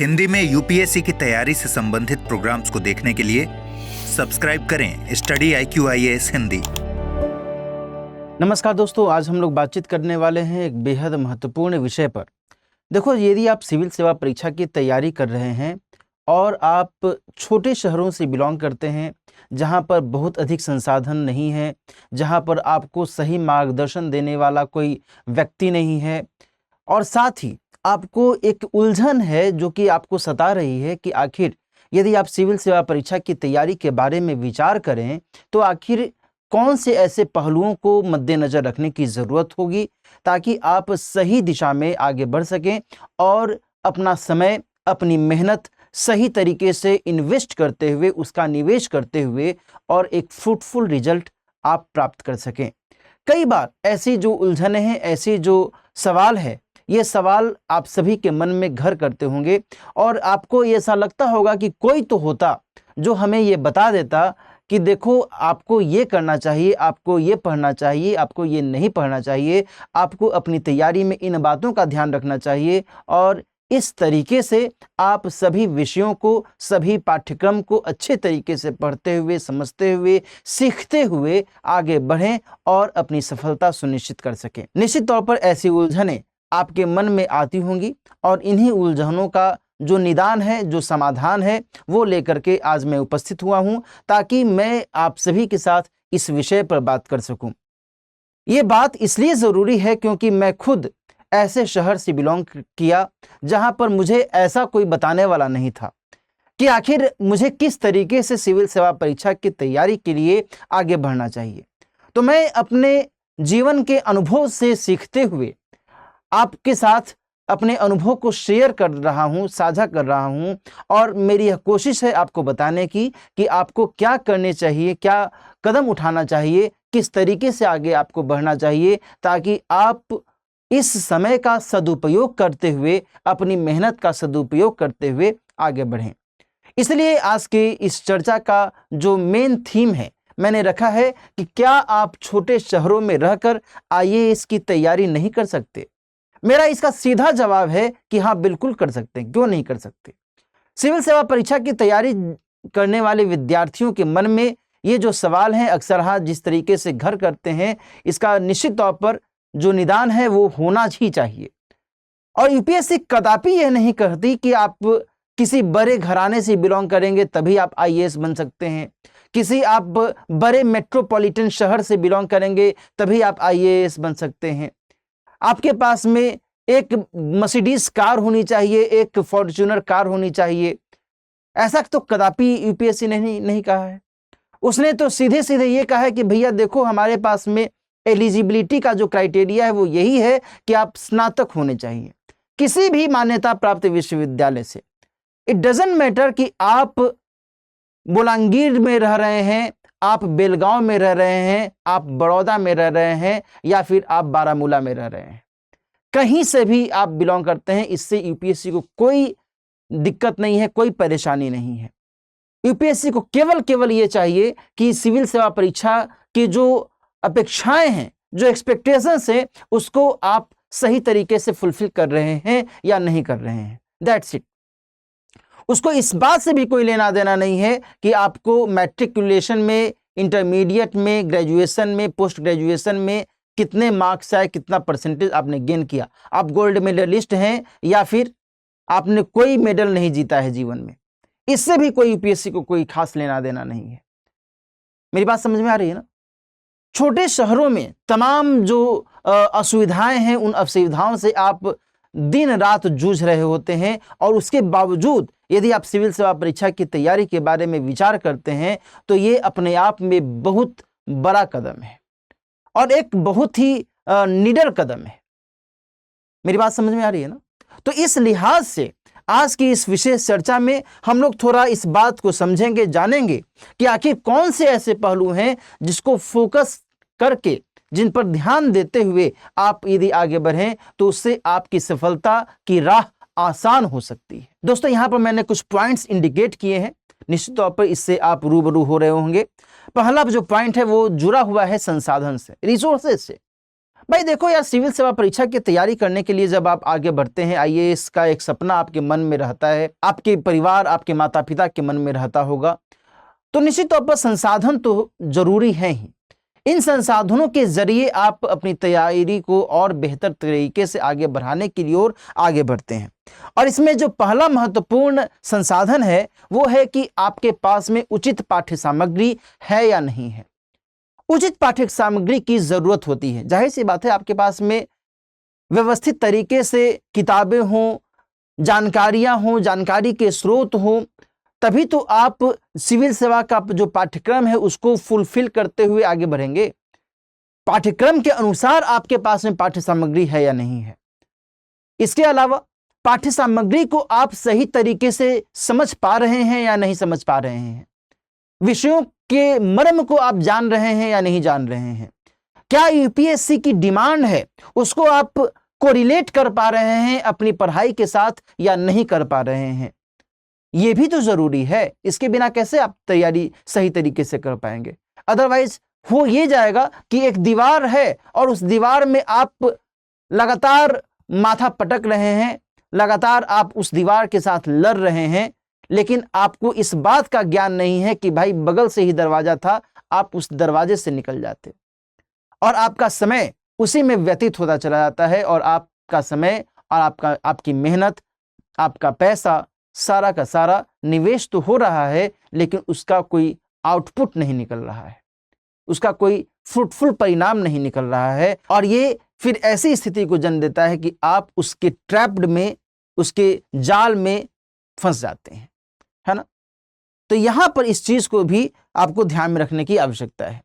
हिंदी में यूपीएससी की तैयारी से संबंधित प्रोग्राम्स को देखने के लिए सब्सक्राइब करें स्टडी IQIAS हिंदी। नमस्कार दोस्तों, आज हम लोग बातचीत करने वाले हैं एक बेहद महत्वपूर्ण विषय पर। देखो, यदि आप सिविल सेवा परीक्षा की तैयारी कर रहे हैं और आप छोटे शहरों से बिलोंग करते हैं, जहां पर बहुत अधिक संसाधन नहीं है, जहां पर आपको सही मार्गदर्शन देने वाला कोई व्यक्ति नहीं है, और साथ ही आपको एक उलझन है जो कि आपको सता रही है कि आखिर यदि आप सिविल सेवा परीक्षा की तैयारी के बारे में विचार करें तो आखिर कौन से ऐसे पहलुओं को मद्देनजर रखने की ज़रूरत होगी ताकि आप सही दिशा में आगे बढ़ सकें और अपना समय, अपनी मेहनत सही तरीके से इन्वेस्ट करते हुए, उसका निवेश करते हुए और एक फ्रूटफुल रिजल्ट आप प्राप्त कर सकें। कई बार ऐसी जो उलझनें हैं, ऐसी जो सवाल है, ये सवाल आप सभी के मन में घर करते होंगे और आपको ऐसा लगता होगा कि कोई तो होता जो हमें ये बता देता कि देखो, आपको ये करना चाहिए, आपको ये पढ़ना चाहिए, आपको ये नहीं पढ़ना चाहिए, आपको अपनी तैयारी में इन बातों का ध्यान रखना चाहिए और इस तरीके से आप सभी विषयों को, सभी पाठ्यक्रम को अच्छे तरीके से पढ़ते हुए, समझते हुए, सीखते हुए आगे बढ़ें और अपनी सफलता सुनिश्चित कर सकें। निश्चित तौर पर ऐसी उलझनें आपके मन में आती होंगी और इन्हीं उलझनों का जो निदान है, जो समाधान है, वो लेकर के आज मैं उपस्थित हुआ हूं ताकि मैं आप सभी के साथ इस विषय पर बात कर सकूं। ये बात इसलिए ज़रूरी है क्योंकि मैं खुद ऐसे शहर से बिलोंग किया जहां पर मुझे ऐसा कोई बताने वाला नहीं था कि आखिर मुझे किस तरीके से सिविल सेवा परीक्षा की तैयारी के लिए आगे बढ़ना चाहिए। तो मैं अपने जीवन के अनुभव से सीखते हुए आपके साथ अपने अनुभव को शेयर कर रहा हूं, साझा कर रहा हूं और मेरी यह कोशिश है आपको बताने की कि आपको क्या करने चाहिए, क्या कदम उठाना चाहिए, किस तरीके से आगे आपको बढ़ना चाहिए ताकि आप इस समय का सदुपयोग करते हुए, अपनी मेहनत का सदुपयोग करते हुए आगे बढ़ें। इसलिए आज की इस चर्चा का जो मेन थीम है, मैंने रखा है कि क्या आप छोटे शहरों में रहकर IAS की तैयारी नहीं कर सकते? मेरा इसका सीधा जवाब है कि हाँ, बिल्कुल कर सकते हैं। क्यों नहीं कर सकते? सिविल सेवा परीक्षा की तैयारी करने वाले विद्यार्थियों के मन में ये जो सवाल हैं, अक्सर हाँ जिस तरीके से घर करते हैं, इसका निश्चित तौर पर जो निदान है वो होना ही चाहिए। और यूपीएससी कदापि यह नहीं कहती कि आप किसी बड़े घराने से बिलोंग करेंगे तभी आप IAS बन सकते हैं, किसी आप बड़े मेट्रोपॉलिटन शहर से बिलोंग करेंगे तभी आप IAS बन सकते हैं, आपके पास में एक मर्सिडीज कार होनी चाहिए, एक फॉर्च्यूनर कार होनी चाहिए। ऐसा तो कदापि यूपीएससी ने नहीं कहा है। उसने तो सीधे सीधे ये कहा है कि भैया देखो, हमारे पास में एलिजिबिलिटी का जो क्राइटेरिया है वो यही है कि आप स्नातक होने चाहिए किसी भी मान्यता प्राप्त विश्वविद्यालय से। इट डजंट मैटर कि आप बोलांगीर में रह रहे हैं, आप बेलगांव में रह रहे हैं, आप बड़ौदा में रह रहे हैं या फिर आप बारामूला में रह रहे हैं, कहीं से भी आप बिलोंग करते हैं, इससे यूपीएससी को कोई दिक्कत नहीं है, कोई परेशानी नहीं है। यूपीएससी को केवल ये चाहिए कि सिविल सेवा परीक्षा की जो अपेक्षाएं हैं, जो एक्सपेक्टेशंस हैं, उसको आप सही तरीके से फुलफिल कर रहे हैं या नहीं कर रहे हैं। That's it. उसको इस बात से भी कोई लेना देना नहीं है कि आपको मैट्रिकुलेशन में, इंटरमीडिएट में, ग्रेजुएशन में, पोस्ट ग्रेजुएशन में कितने मार्क्स आए, कितना परसेंटेज आपने गेन किया, आप गोल्ड मेडलिस्ट हैं या फिर आपने कोई मेडल नहीं जीता है जीवन में। इससे भी कोई यूपीएससी को कोई खास लेना देना नहीं है। मेरी बात समझ में आ रही है ना? छोटे शहरों में तमाम जो असुविधाएं हैं, उन असुविधाओं से आप दिन रात जूझ रहे होते हैं और उसके बावजूद यदि आप सिविल सेवा परीक्षा की तैयारी के बारे में विचार करते हैं तो ये अपने आप में बहुत बड़ा कदम है और एक बहुत ही निडर कदम है। मेरी बात समझ में आ रही है ना? तो इस लिहाज से आज की इस विशेष चर्चा में हम लोग थोड़ा इस बात को समझेंगे, जानेंगे कि आखिर कौन से ऐसे पहलू हैं जिसको फोकस करके, जिन पर ध्यान देते हुए आप यदि आगे बढ़ें तो उससे आपकी सफलता की राह आसान हो सकती है। दोस्तों, यहां पर मैंने कुछ पॉइंट्स इंडिकेट किए हैं, निश्चित तौर पर इससे आप रूबरू हो रहे होंगे। पहला जो पॉइंट है वो जुड़ा हुआ है संसाधन से, रिसोर्सेज से। भाई देखो यार, सिविल सेवा परीक्षा की तैयारी करने के लिए जब आप आगे बढ़ते हैं, आईएएस का एक सपना आपके मन में रहता है, आपके परिवार, आपके माता पिता के मन में रहता होगा, तो निश्चित तौर पर संसाधन तो जरूरी है ही। इन संसाधनों के जरिए आप अपनी तैयारी को और बेहतर तरीके से आगे बढ़ाने की ओर आगे बढ़ते हैं। और इसमें जो पहला महत्वपूर्ण संसाधन है वो है कि आपके पास में उचित पाठ्य सामग्री है या नहीं है। उचित पाठ्य सामग्री की जरूरत होती है। जाहिर सी बात है, आपके पास में व्यवस्थित तरीके से किताबें हों, जानकारियां हों, जानकारी के स्रोत हों, तभी तो आप सिविल सेवा का जो पाठ्यक्रम है उसको फुलफिल करते हुए आगे बढ़ेंगे। पाठ्यक्रम के अनुसार आपके पास में पाठ्य सामग्री है या नहीं है। इसके अलावा पाठ्य सामग्री को आप सही तरीके से समझ पा रहे हैं या नहीं समझ पा रहे हैं। विषयों के मर्म को आप जान रहे हैं या नहीं जान रहे हैं। क्या यूपीएससी की डिमांड है उसको आप कोरिलेट कर पा रहे हैं अपनी पढ़ाई के साथ या नहीं कर पा रहे हैं। यह भी तो जरूरी है। इसके बिना कैसे आप तैयारी सही तरीके से कर पाएंगे। अदरवाइज हो ये जाएगा कि एक दीवार है और उस दीवार में आप लगातार माथा पटक रहे हैं, लगातार आप उस दीवार के साथ लड़ रहे हैं, लेकिन आपको इस बात का ज्ञान नहीं है कि भाई बगल से ही दरवाजा था, आप उस दरवाजे से निकल जाते और आपका समय उसी में व्यतीत होता चला जाता है और आपका समय और आपकी मेहनत, आपका पैसा सारा का सारा निवेश तो हो रहा है, लेकिन उसका कोई आउटपुट नहीं निकल रहा है, उसका कोई फ्रूटफुल परिणाम नहीं निकल रहा है। और ये फिर ऐसी स्थिति को जन्म देता है कि आप उसके ट्रैप्ड में, उसके जाल में फंस जाते हैं, है ना। तो यहां पर इस चीज को भी आपको ध्यान में रखने की आवश्यकता है।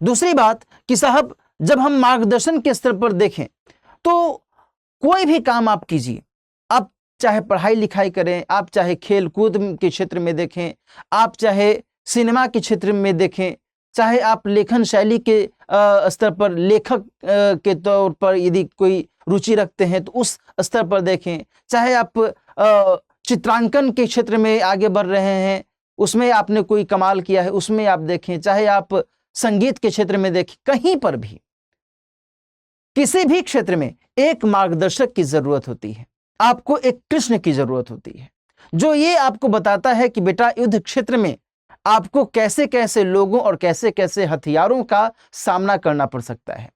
दूसरी बात कि साहब, जब हम मार्गदर्शन के स्तर पर देखें तो कोई भी काम आप कीजिए, आप चाहे पढ़ाई लिखाई करें, आप चाहे खेल कूद के क्षेत्र में देखें, आप चाहे सिनेमा के क्षेत्र में देखें, चाहे आप लेखन शैली के स्तर पर लेखक के तौर पर यदि कोई रुचि रखते हैं तो उस स्तर पर देखें, चाहे आप चित्रांकन के क्षेत्र में आगे बढ़ रहे हैं, उसमें आपने कोई कमाल किया है उसमें आप देखें, चाहे आप संगीत के क्षेत्र में देखें, कहीं पर भी किसी भी क्षेत्र में एक मार्गदर्शक की जरूरत होती है। आपको एक कृष्ण की जरूरत होती है जो ये आपको बताता है कि बेटा युद्ध क्षेत्र में आपको कैसे कैसे लोगों और कैसे कैसे हथियारों का सामना करना पड़ सकता है।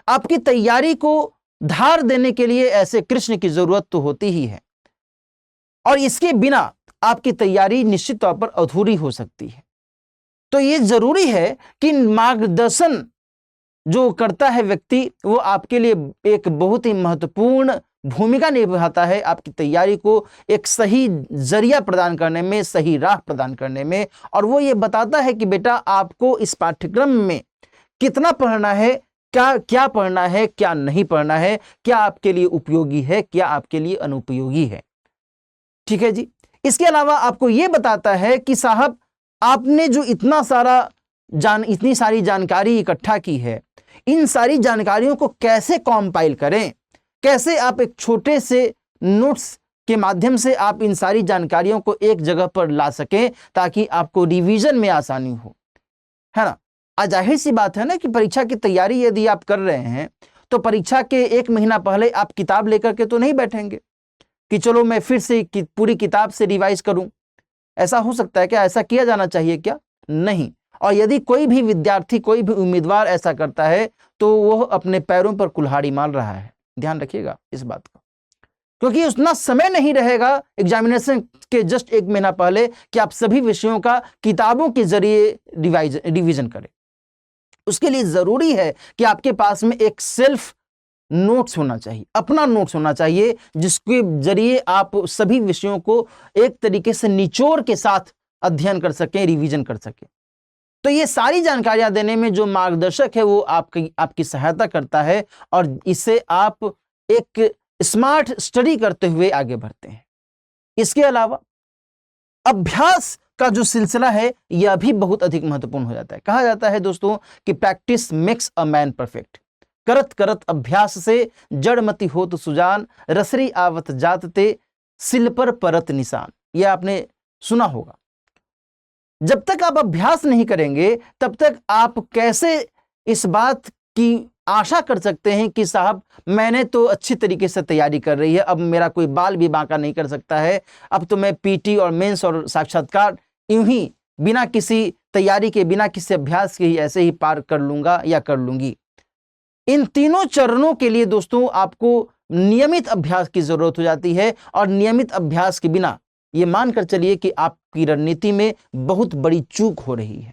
आपकी तैयारी को धार देने के लिए ऐसे कृष्ण की जरूरत तो होती ही है और इसके बिना आपकी तैयारी निश्चित तौर पर अधूरी हो सकती है। तो ये जरूरी है कि मार्गदर्शन जो करता है व्यक्ति वो आपके लिए एक बहुत ही महत्वपूर्ण भूमिका निभाता है, आपकी तैयारी को एक सही जरिया प्रदान करने में, सही राह प्रदान करने में। और वो ये बताता है कि बेटा आपको इस पाठ्यक्रम में कितना पढ़ना है, क्या पढ़ना है, क्या नहीं पढ़ना है, क्या आपके लिए उपयोगी है, क्या आपके लिए अनुपयोगी है। ठीक है जी। इसके अलावा आपको ये बताता है कि साहब आपने जो इतनी सारी जानकारी इकट्ठा की है, इन सारी जानकारियों को कैसे कंपाइल करें, कैसे आप एक छोटे से नोट्स के माध्यम से आप इन सारी जानकारियों को एक जगह पर ला सकें ताकि आपको रिवीजन में आसानी हो, है ना। जाहिर सी बात है ना कि परीक्षा की तैयारी यदि आप कर रहे हैं तो परीक्षा के 1 महीना पहले आप किताब लेकर के तो नहीं बैठेंगे कि चलो मैं फिर से पूरी किताब से रिवाइज करूं। ऐसा हो सकता है क्या? ऐसा किया जाना चाहिए क्या? नहीं। और यदि कोई भी विद्यार्थी, कोई भी उम्मीदवार ऐसा करता है तो वह अपने पैरों पर कुल्हाड़ी मार रहा है। ध्यान रखिएगा इस बात का, क्योंकि उतना समय नहीं रहेगा एग्जामिनेशन के जस्ट 1 महीना पहले कि आप सभी विषयों का किताबों के जरिए रिवीजन करें। उसके लिए जरूरी है कि आपके पास में एक सेल्फ नोट्स होना चाहिए, अपना नोट्स होना चाहिए, जिसके जरिए आप सभी विषयों को एक तरीके से निचोड़ के साथ अध्ययन कर सकें, रिवीजन कर सकें। तो ये सारी जानकारियां देने में जो मार्गदर्शक है वो आपकी सहायता करता है और इससे आप एक स्मार्ट स्टडी करते हुए आगे बढ़ते हैं। इसके अलावा अभ्यास का जो सिलसिला है यह भी बहुत अधिक महत्वपूर्ण हो जाता है। कहा जाता है दोस्तों कि practice makes a man perfect. करत करत अभ्यास से जड़मति होत सुजान, रसरी आवत जात ते सिल पर परत निशान। यह आपने सुना होगा। जब तक आप अभ्यास नहीं करेंगे तब तक आप कैसे इस बात की आशा कर सकते हैं कि साहब मैंने तो अच्छी तरीके से तैयारी कर रही है, अब मेरा कोई बाल भी बांका नहीं कर सकता है, अब तो मैं पीटी और मेंस और साक्षात्कार यूं ही बिना किसी तैयारी के, बिना किसी अभ्यास के ही ऐसे ही पार कर लूंगा या कर लूंगी। इन तीनों चरणों के लिए दोस्तों आपको नियमित अभ्यास की जरूरत हो जाती है, और नियमित अभ्यास के बिना ये मानकर चलिए कि आपकी रणनीति में बहुत बड़ी चूक हो रही है।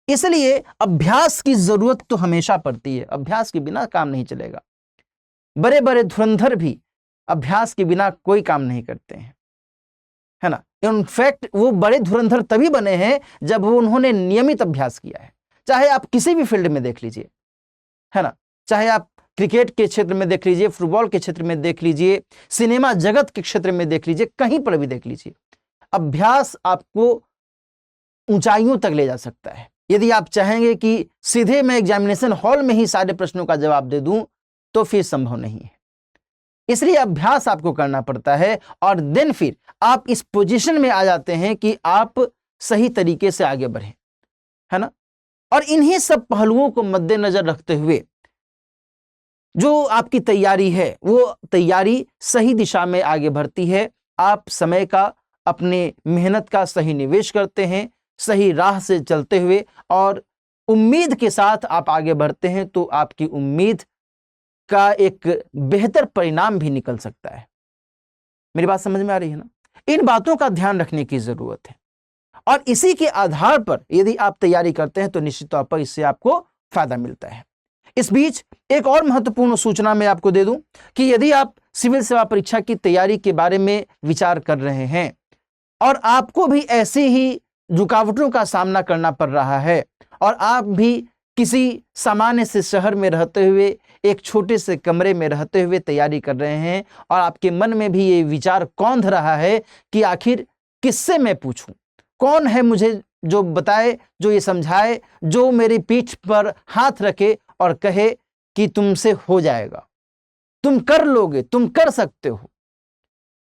इसलिए अभ्यास की जरूरत तो हमेशा पड़ती है, अभ्यास के बिना काम नहीं चलेगा। बड़े बड़े धुरंधर भी अभ्यास के बिना कोई काम नहीं करते हैं, है ना। इनफैक्ट वो बड़े धुरंधर तभी बने हैं जब वो उन्होंने नियमित अभ्यास किया है। चाहे आप किसी भी फील्ड में देख लीजिए, है ना, चाहे आप क्रिकेट के क्षेत्र में देख लीजिए, फुटबॉल के क्षेत्र में देख लीजिए, सिनेमा जगत के क्षेत्र में देख लीजिए, कहीं पर भी देख लीजिए, अभ्यास आपको ऊंचाइयों तक ले जा सकता है। यदि आप चाहेंगे कि सीधे मैं एग्जामिनेशन हॉल में ही सारे प्रश्नों का जवाब दे दूं तो फिर संभव नहीं है। इसलिए अभ्यास आपको करना पड़ता है, और देन फिर आप इस पोजीशन में आ जाते हैं कि आप सही तरीके से आगे बढ़ें, है ना। और इन्हीं सब पहलुओं को मद्देनजर रखते हुए जो आपकी तैयारी है वो तैयारी सही दिशा में आगे बढ़ती है। आप समय का, अपने मेहनत का सही निवेश करते हैं, सही राह से चलते हुए और उम्मीद के साथ आप आगे बढ़ते हैं, तो आपकी उम्मीद का एक बेहतर परिणाम भी निकल सकता है। मेरी बात समझ में आ रही है ना। इन बातों का ध्यान रखने की जरूरत है, और इसी के आधार पर यदि आप तैयारी करते हैं तो निश्चित तौर पर इससे आपको फायदा मिलता है। इस बीच एक और महत्वपूर्ण सूचना मैं आपको दे दूं कि यदि आप सिविल सेवा परीक्षा की तैयारी के बारे में विचार कर रहे हैं और आपको भी ऐसे ही रुकावटों का सामना करना पड़ रहा है, और आप भी किसी सामान्य से शहर में रहते हुए, एक छोटे से कमरे में रहते हुए तैयारी कर रहे हैं, और आपके मन में भी ये विचार कौंध रहा है कि आखिर किससे मैं पूछूं, कौन है मुझे जो बताए, जो ये समझाए, जो मेरी पीठ पर हाथ रखे और कहे कि तुमसे हो जाएगा, तुम कर लोगे, तुम कर सकते हो।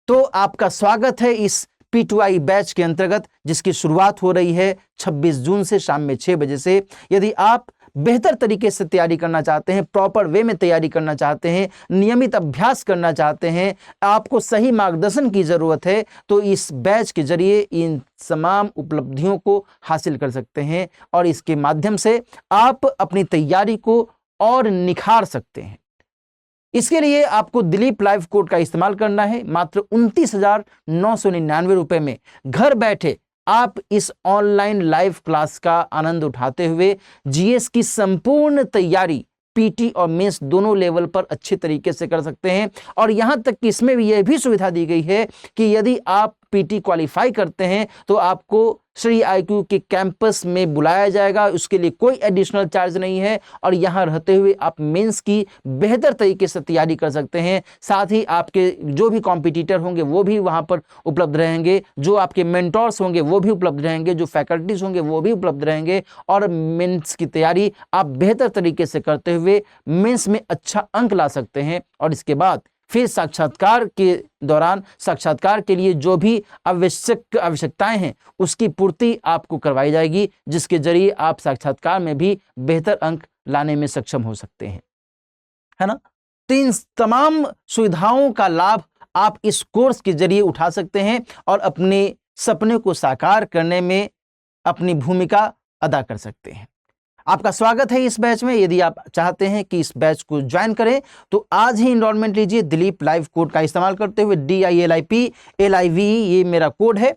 तो आपका स्वागत है इस P2I बैच के अंतर्गत, जिसकी शुरुआत हो रही है 26 जून से शाम में 6 बजे से। यदि आप बेहतर तरीके से तैयारी करना चाहते हैं, प्रॉपर वे में तैयारी करना चाहते हैं, नियमित अभ्यास करना चाहते हैं, आपको सही मार्गदर्शन की जरूरत है, तो इस बैच के जरिए इन तमाम उपलब्धियों को हासिल कर सकते हैं, और इसके माध्यम से आप अपनी तैयारी को और निखार सकते हैं। इसके लिए आपको दिलीप लाइव कोड का इस्तेमाल करना है। मात्र 29,999 रुपए में घर बैठे आप इस ऑनलाइन लाइव क्लास का आनंद उठाते हुए जीएस की संपूर्ण तैयारी पीटी और मेंस दोनों लेवल पर अच्छे तरीके से कर सकते हैं। और यहां तक कि इसमें भी यह भी सुविधा दी गई है कि यदि आप पीटी क्वालिफाई करते हैं तो आपको श्री IQ के कैंपस में बुलाया जाएगा, उसके लिए कोई एडिशनल चार्ज नहीं है, और यहां रहते हुए आप मेंस की बेहतर तरीके से तैयारी कर सकते हैं। साथ ही आपके जो भी कॉम्पिटिटर होंगे वो भी वहां पर उपलब्ध रहेंगे, जो आपके मेंटोर्स होंगे वो भी उपलब्ध रहेंगे, जो फैकल्टीज होंगे वो भी उपलब्ध रहेंगे, और मेंस की तैयारी आप बेहतर तरीके से करते हुए मेंस में अच्छा अंक ला सकते हैं। और इसके बाद फिर साक्षात्कार के दौरान साक्षात्कार के लिए जो भी आवश्यकताएं हैं उसकी पूर्ति आपको करवाई जाएगी, जिसके जरिए आप साक्षात्कार में भी बेहतर अंक लाने में सक्षम हो सकते हैं, है ना। तो इन तमाम सुविधाओं का लाभ आप इस कोर्स के जरिए उठा सकते हैं और अपने सपने को साकार करने में अपनी भूमिका अदा कर सकते हैं। आपका स्वागत है इस बैच में। यदि आप चाहते हैं कि इस बैच को ज्वाइन करें तो आज ही एनरोलमेंट लीजिए दिलीप लाइव कोड का इस्तेमाल करते हुए। DILIP ये मेरा कोड है।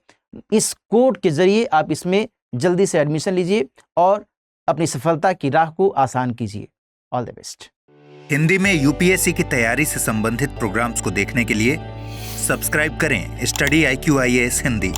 इस कोड के जरिए आप इसमें जल्दी से एडमिशन लीजिए और अपनी सफलता की राह को आसान कीजिए। All the best. हिंदी में UPSC की तैयारी से संबंधित प्रोग्राम्स को देखने के लिए सब्सक्राइब करें स्टडी IQ IAS हिंदी।